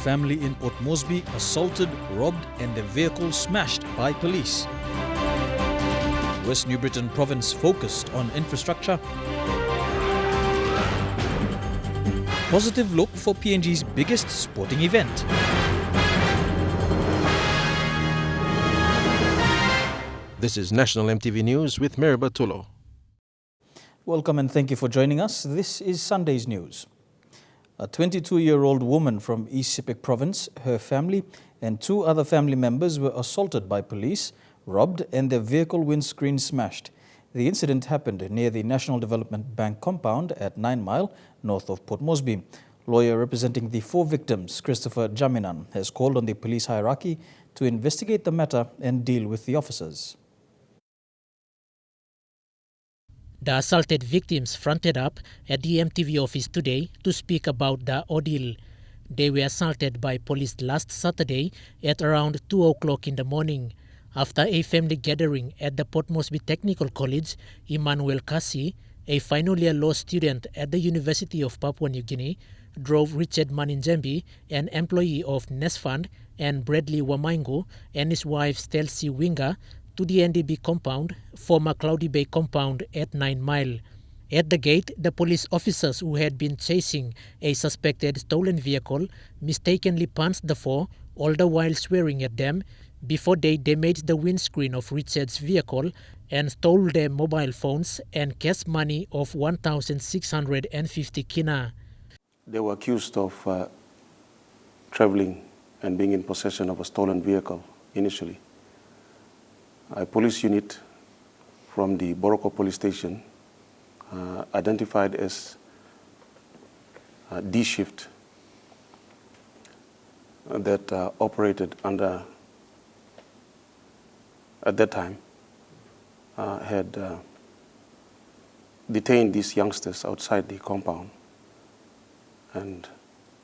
family in Port Moresby assaulted, robbed and their vehicle smashed by police. West New Britain province focused on infrastructure. Positive look for PNG's biggest sporting event. This is National EMTV News with Meriba Tulo. Welcome and thank you for joining us. This is Sunday's news. A 22-year-old woman from East Sepik Province, her family and two other family members were assaulted by police, robbed and their vehicle windscreen smashed. The incident happened near the National Development Bank compound at 9 Mile, north of Port Moresby. Lawyer representing the four victims, Christopher Jaminan, has called on the police hierarchy to investigate the matter and deal with the officers. The assaulted victims fronted up at the EMTV office today to speak about the ordeal. They were assaulted by police last Saturday at around 2 o'clock in the morning. After a family gathering at the Port Moresby Technical College, Emmanuel Kasi, a final year law student at the University of Papua New Guinea, drove Richard Maninjembi, an employee of Nesfund, and Bradley Wamaingo and his wife Stelsi Winga, to the NDB compound, former Cloudy Bay compound at 9 Mile. At the gate, the police officers who had been chasing a suspected stolen vehicle mistakenly pounced the four, all the while swearing at them, before they damaged the windscreen of Richard's vehicle and stole their mobile phones and cash money of 1,650 kina. They were accused of traveling and being in possession of a stolen vehicle initially. A police unit from the Boroko police station, identified as D shift, that operated under, at that time, had detained these youngsters outside the compound and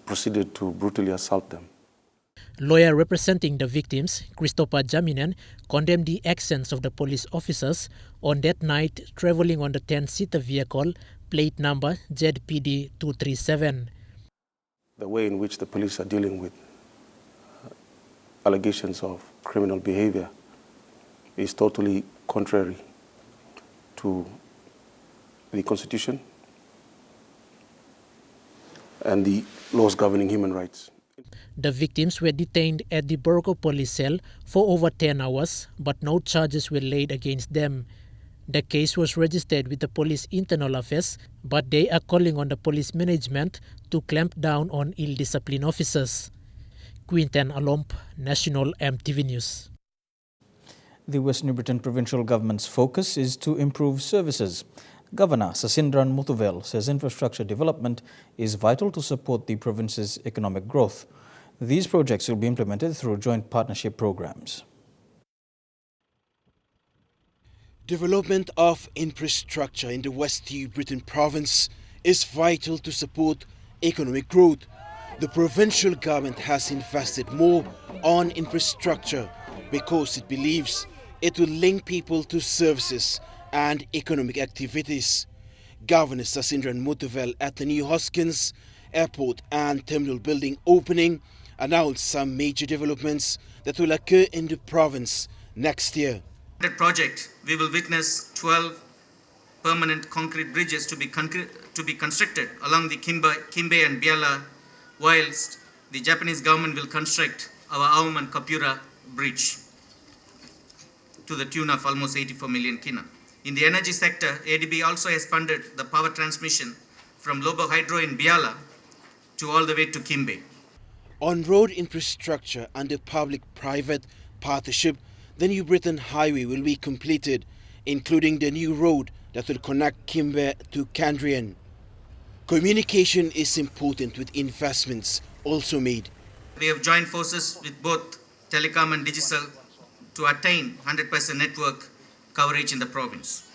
proceeded to brutally assault them. Lawyer representing the victims, Christopher Jaminan, condemned the actions of the police officers on that night traveling on the 10-seater vehicle, plate number ZPD 237. The way in which the police are dealing with allegations of criminal behavior is totally contrary to the Constitution and the laws governing human rights. The victims were detained at the Boroko police cell for over 10 hours, but no charges were laid against them. The case was registered with the Police Internal Affairs, but they are calling on the police management to clamp down on ill-disciplined officers. Quinten Alomp, National EMTV News. The West New Britain provincial government's focus is to improve services. Governor Sasindran Muthuvel says infrastructure development is vital to support the province's economic growth. These projects will be implemented through joint partnership programs. Development of infrastructure in the West New Britain province is vital to support economic growth. The provincial government has invested more on infrastructure because it believes it will link people to services and economic activities. Governor Sasindran Muthuvel at the New Hoskins Airport and Terminal Building opening announced some major developments that will occur in the province next year. That project, we will witness 12 permanent concrete bridges to be constructed along the Kimbe and Biala, whilst the Japanese government will construct our Aum and Kapura bridge to the tune of almost 84 million kina. In the energy sector, ADB also has funded the power transmission from Lobo Hydro in Biala to all the way to Kimbe. On road infrastructure under public-private partnership, the New Britain Highway will be completed, including the new road that will connect Kimbe to Kandrian. Communication is important with investments also made. We have joined forces with both Telecom and Digicel to attain 100% network coverage in the province.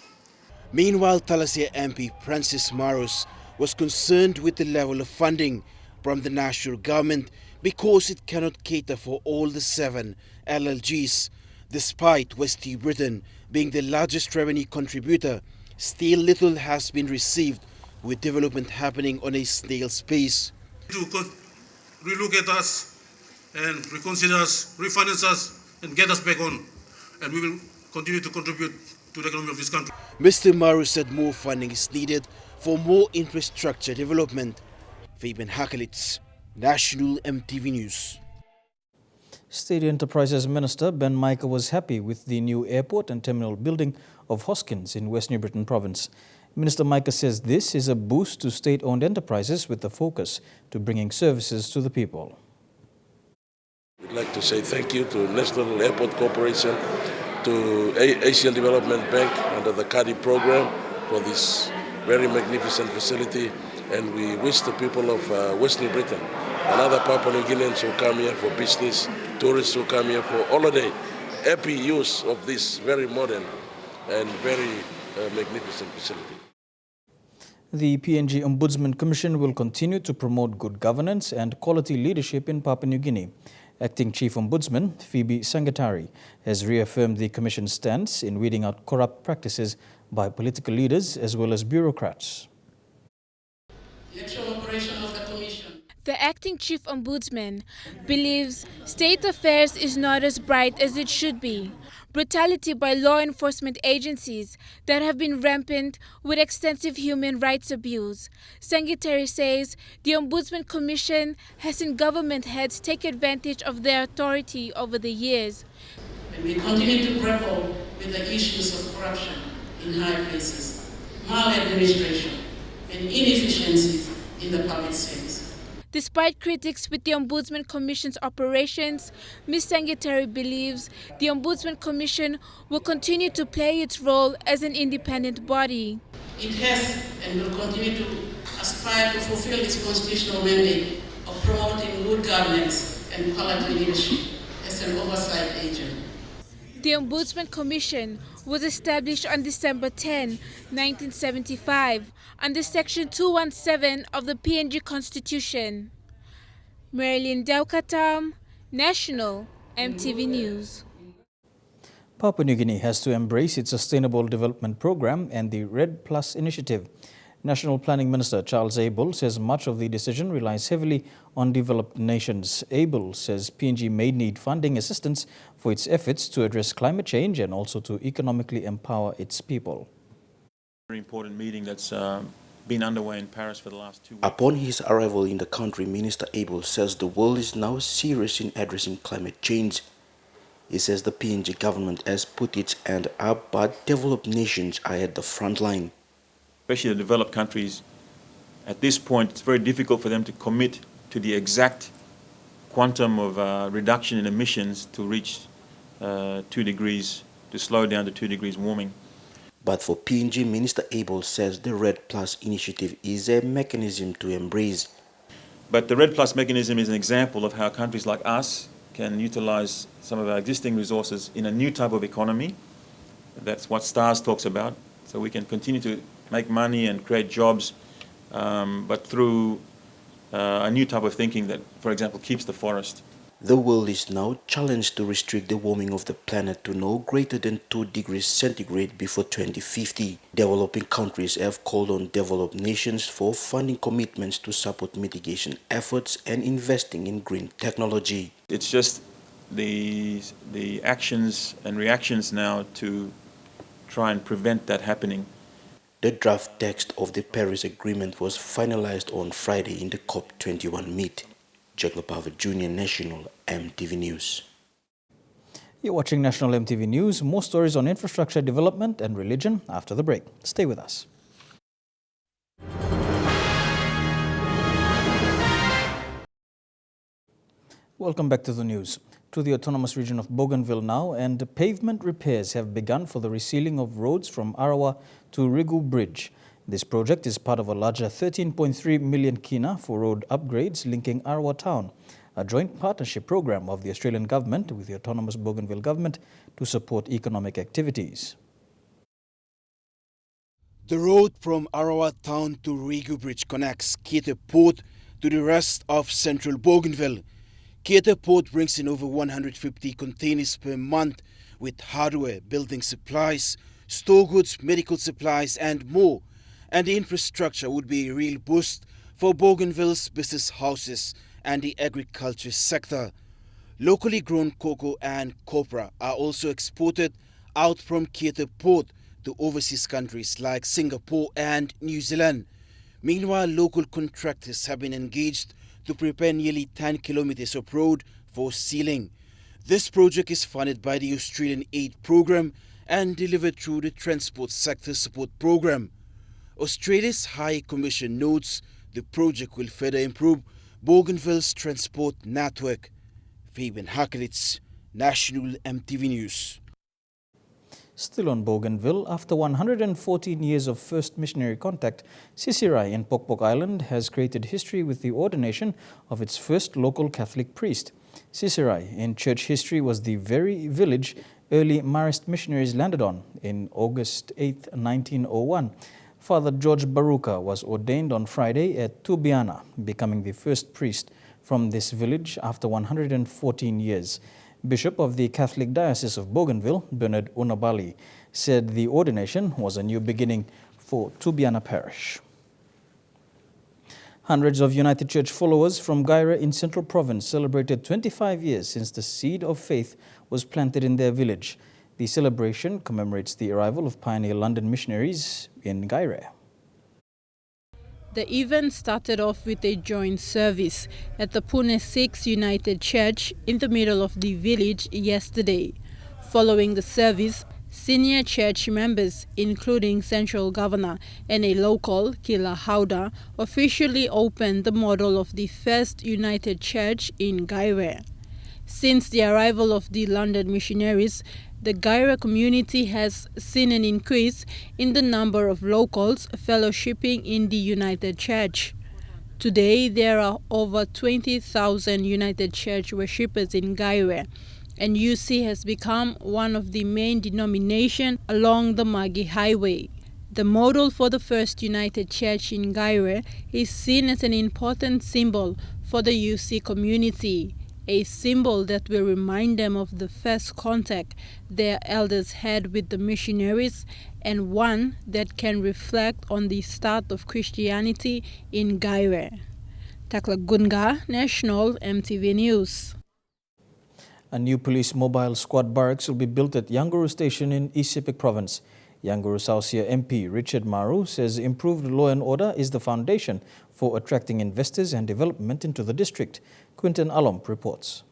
Meanwhile, Thalassia MP Francis Maros was concerned with the level of funding from the national government because it cannot cater for all the 7 LLGs. Despite West New Britain being the largest revenue contributor, still little has been received, with development happening on a snail's pace. To relook at us and reconsider us, refinance us, and get us back on. And we will continue to contribute to the economy of this country. Mr. Maru said more funding is needed for more infrastructure development. Fabian Hakelitz, National MTV News. State Enterprises Minister Ben Micah was happy with the new airport and terminal building of Hoskins in West New Britain Province. Minister Micah says this is a boost to state-owned enterprises with a focus to bringing services to the people. We'd like to say thank you to National Airport Corporation, to Asian Development Bank under the CADI program for this very magnificent facility, and we wish the people of West New Britain and other Papua New Guineans who come here for business, tourists who come here for holiday, happy use of this very modern and very magnificent facility. The PNG Ombudsman Commission will continue to promote good governance and quality leadership in Papua New Guinea. Acting Chief Ombudsman Phoebe Sangatari has reaffirmed the Commission's stance in weeding out corrupt practices by political leaders as well as bureaucrats. The acting chief ombudsman believes state affairs is not as bright as it should be. Brutality by law enforcement agencies that have been rampant with extensive human rights abuse. Sangatari says the Ombudsman Commission has seen government heads take advantage of their authority over the years. And we continue to grapple with the issues of corruption in high places, maladministration, and inefficiencies in the public service. Despite critics with the Ombudsman Commission's operations, Ms. Sangatari believes the Ombudsman Commission will continue to play its role as an independent body. It has and will continue to aspire to fulfill its constitutional mandate of promoting good governance and quality leadership as an oversight agent. The Ombudsman Commission was established on December 10, 1975, under Section 217 of the PNG Constitution. Marilyn Daukatam, National MTV News. Papua New Guinea has to embrace its Sustainable Development Program and the RED Plus initiative. National Planning Minister Charles Abel says much of the decision relies heavily on developed nations. Abel says PNG may need funding assistance for its efforts to address climate change and also to economically empower its people. Very important meeting that's been underway in Paris for the last 2 weeks. Upon his arrival in the country, Minister Abel says the world is now serious in addressing climate change. He says the PNG government has put its hand up, but developed nations are at the front line. Especially the developed countries, at this point, it's very difficult for them to commit to the exact quantum of reduction in emissions to reach 2 degrees, to slow down to 2 degrees warming. But for PNG, Minister Abel says the RED Plus initiative is a mechanism to embrace. But the RED Plus mechanism is an example of how countries like us can utilize some of our existing resources in a new type of economy. That's what STARS talks about. So we can continue to make money and create jobs, but through a new type of thinking that, for example, keeps the forest. The world is now challenged to restrict the warming of the planet to no greater than 2 degrees centigrade before 2050. Developing countries have called on developed nations for funding commitments to support mitigation efforts and investing in green technology. It's just the actions and reactions now to try and prevent that happening. The draft text of the Paris Agreement was finalized on Friday in the COP21 meet. Jack Lepava Jr., National MTV News. You're watching National MTV News. More stories on infrastructure development and religion after the break. Stay with us. Welcome back to the news. To the autonomous region of Bougainville now, and pavement repairs have begun for the resealing of roads from Arawa to Rigu Bridge. This project is part of a larger 13.3 million kina for road upgrades linking Arawa town, a joint partnership program of the Australian government with the autonomous Bougainville government to support economic activities. The road from Arawa town to Rigu Bridge connects Kete Port to the rest of central Bougainville. Kete Port brings in over 150 containers per month with hardware, building supplies, store goods, medical supplies and more. And the infrastructure would be a real boost for Bougainville's business houses and the agriculture sector. Locally grown cocoa and copra are also exported out from Keita Port to overseas countries like Singapore and New Zealand. Meanwhile, local contractors have been engaged to prepare nearly 10 kilometers of road for sealing. This project is funded by the Australian Aid Programme and delivered through the Transport Sector Support Programme. Australia's High Commission notes the project will further improve Bougainville's transport network. Fabian Hakelitz, National EMTV News. Still on Bougainville, after 114 years of first missionary contact, Sisirai in Pokpok Island has created history with the ordination of its first local Catholic priest. Sisirai in church history was the very village early Marist missionaries landed on in August 8, 1901. Father George Baruka was ordained on Friday at Tubiana, becoming the first priest from this village after 114 years. Bishop of the Catholic Diocese of Bougainville, Bernard Unabali, said the ordination was a new beginning for Tubiana Parish. Hundreds of United Church followers from Gaira in Central Province celebrated 25 years since the seed of faith was planted in their village. The celebration commemorates the arrival of pioneer London missionaries in Gaira. The event started off with a joint service at the Pune 6 United Church in the middle of the village yesterday. Following the service, senior church members, including Central Governor and a local, Kila Hauda, officially opened the model of the first United Church in Gaira. Since the arrival of the London missionaries, the Gaira community has seen an increase in the number of locals fellowshipping in the United Church. Today, there are over 20,000 United Church worshippers in Gaira, and UC has become one of the main denominations along the Magi Highway. The model for the first United Church in Gaira is seen as an important symbol for the UC community, a symbol that will remind them of the first contact their elders had with the missionaries, and one that can reflect on the start of Christianity in Gaira. Takla Gunga, National EMTV News. A new police mobile squad barracks will be built at Yanguru Station in East Sepik Province. Yanguru Sausia MP Richard Maru says improved law and order is the foundation for attracting investors and development into the district. Quinton Alom reports.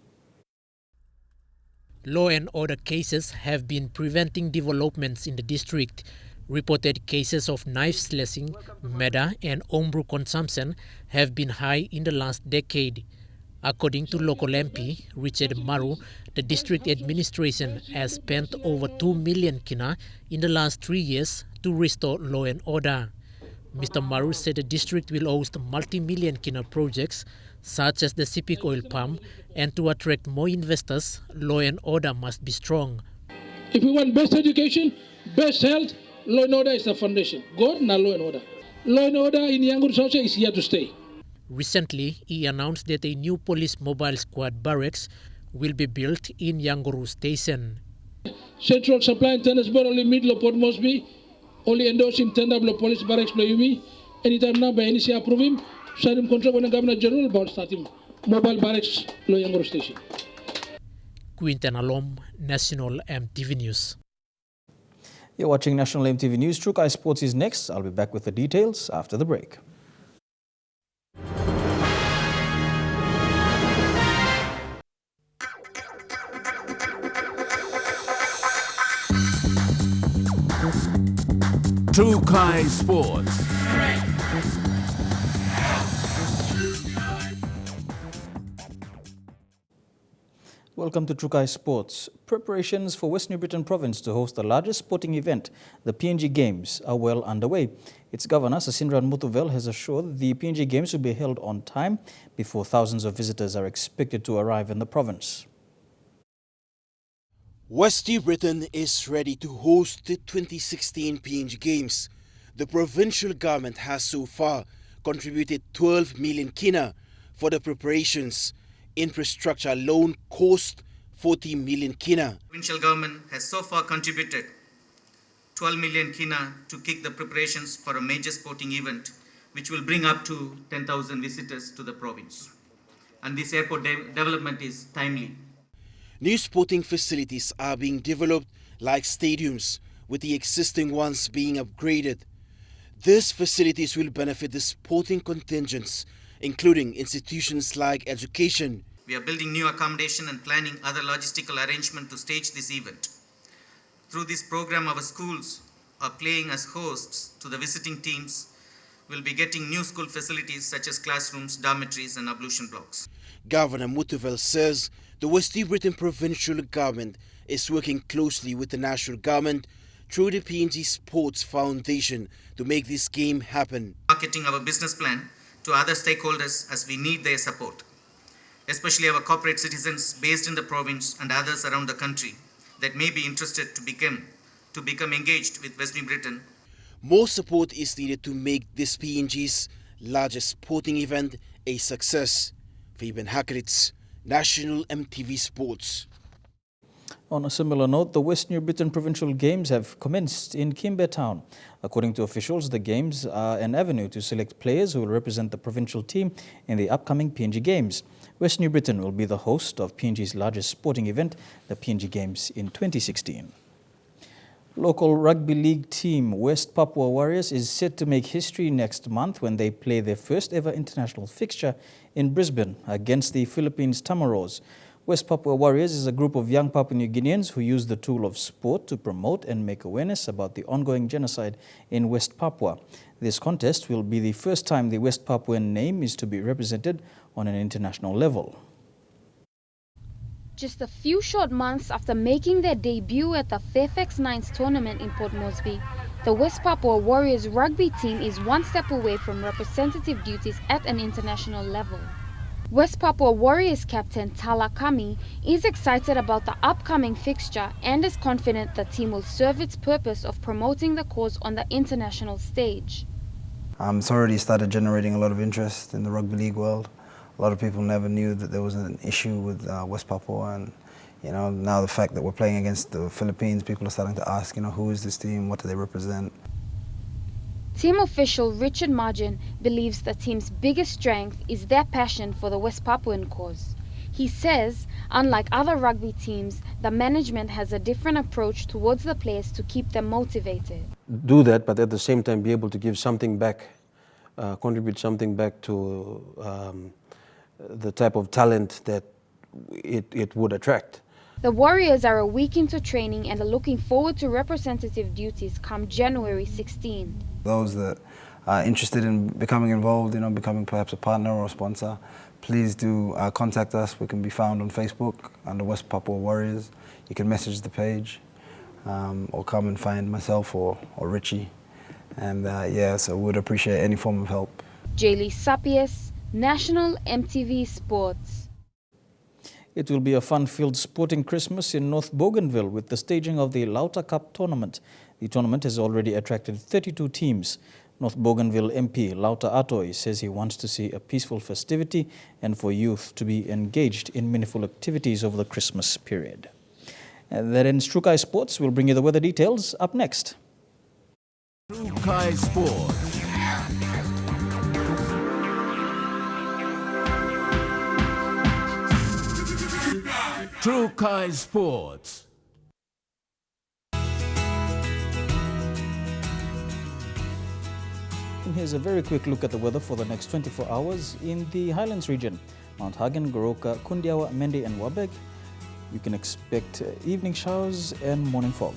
Law and order cases have been preventing developments in the district. Reported cases of knife slashing, murder and homebrew consumption have been high in the last decade. According to local MP Richard Maru, the district administration has spent over 2 million kina in the last 3 years to restore law and order. Mr. Maru said the district will host multi-million kina projects such as the Sepik oil palm, and to attract more investors, law and order must be strong. If we want best education, best health, law and order is the foundation. God, na law and order. Law and order in Yanguru Sausia is here to stay. Recently, he announced that a new police mobile squad barracks will be built in Yanguru Station. Central Supply and Tennis Board only middle of Port Moresby, only endorsing tender of police barracks by Yumi. Anytime now by any say approve him, sign him contract with the Governor General about starting mobile barracks in Yanguru Station. Quinton Alom, National EMTV News. You're watching National EMTV News. Trukai Sports is next. I'll be back with the details after the break. Trukai Sports. Welcome to Trukai Sports. Preparations for West New Britain Province to host the largest sporting event, the PNG Games, are well underway. Its governor, Sasindran Mutuvel, has assured the PNG Games will be held on time before thousands of visitors are expected to arrive in the province. West New Britain is ready to host the 2016 PNG Games. The provincial government has so far contributed 12 million kina for the preparations. Infrastructure alone cost 40 million kina. The provincial government has so far contributed 12 million kina to kick the preparations for a major sporting event, which will bring up to 10,000 visitors to the province. And this airport development is timely. New sporting facilities are being developed like stadiums, with the existing ones being upgraded. These facilities will benefit the sporting contingents, including institutions like education. We are building new accommodation and planning other logistical arrangement to stage this event. Through this program, our schools are playing as hosts to the visiting teams. We'll be getting new school facilities such as classrooms, dormitories and ablution blocks. Governor Mutuvel says the West Britain provincial government is working closely with the national government through the PNG Sports Foundation to make this game happen. Marketing our business plan to other stakeholders as we need their support, especially our corporate citizens based in the province and others around the country that may be interested to become engaged with West New Britain. More support is needed to make this PNG's largest sporting event a success. Fabian Hakritz, National MTV Sports. On a similar note, the West New Britain Provincial Games have commenced in Kimbe Town. According to officials, the Games are an avenue to select players who will represent the provincial team in the upcoming PNG Games. West New Britain will be the host of PNG's largest sporting event, the PNG Games in 2016. Local rugby league team West Papua Warriors is set to make history next month when they play their first ever international fixture in Brisbane against the Philippines Tamaros. West Papua Warriors is a group of young Papua New Guineans who use the tool of sport to promote and make awareness about the ongoing genocide in West Papua. This contest will be the first time the West Papuan name is to be represented on an international level. Just a few short months after making their debut at the Fairfax Nines tournament in Port Moresby, the West Papua Warriors rugby team is one step away from representative duties at an international level. West Papua Warriors captain Tala Kami is excited about the upcoming fixture and is confident the team will serve its purpose of promoting the cause on the international stage. It's already started generating a lot of interest in the rugby league world. A lot of people never knew that there was an issue with West Papua, and now the fact that we're playing against the Philippines, people are starting to ask, who is this team, what do they represent? Team official Richard Margin believes the team's biggest strength is their passion for the West Papuan cause. He says, unlike other rugby teams, the management has a different approach towards the players to keep them motivated. Do that, but at the same time be able to give something back, contribute something back to the type of talent that it would attract. The Warriors are a week into training and are looking forward to representative duties come January 16. Those that are interested in becoming involved, becoming perhaps a partner or a sponsor, please do contact us. We can be found on Facebook under West Papua Warriors. You can message the page or come and find myself or Richie. And so we would appreciate any form of help. Jaylee Sapies, National MTV Sports. It will be a fun-filled sporting Christmas in North Bougainville with the staging of the Lauta Cup tournament. The tournament has already attracted 32 teams. North Bougainville MP Lauta Atoy says he wants to see a peaceful festivity and for youth to be engaged in meaningful activities over the Christmas period. And that ends Trukai Sports. We'll bring you the weather details up next. Trukai Sports. Trukai Sports. And here's a very quick look at the weather for the next 24 hours in the Highlands region. Mount Hagen, Goroka, Kundiawa, Mende and Wabeg. You can expect evening showers and morning fog.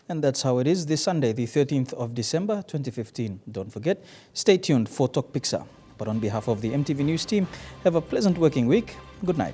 And that's how it is this Sunday, the 13th of December, 2015. Don't forget, stay tuned for Talk Picture. But on behalf of the MTV News team, have a pleasant working week. Good night.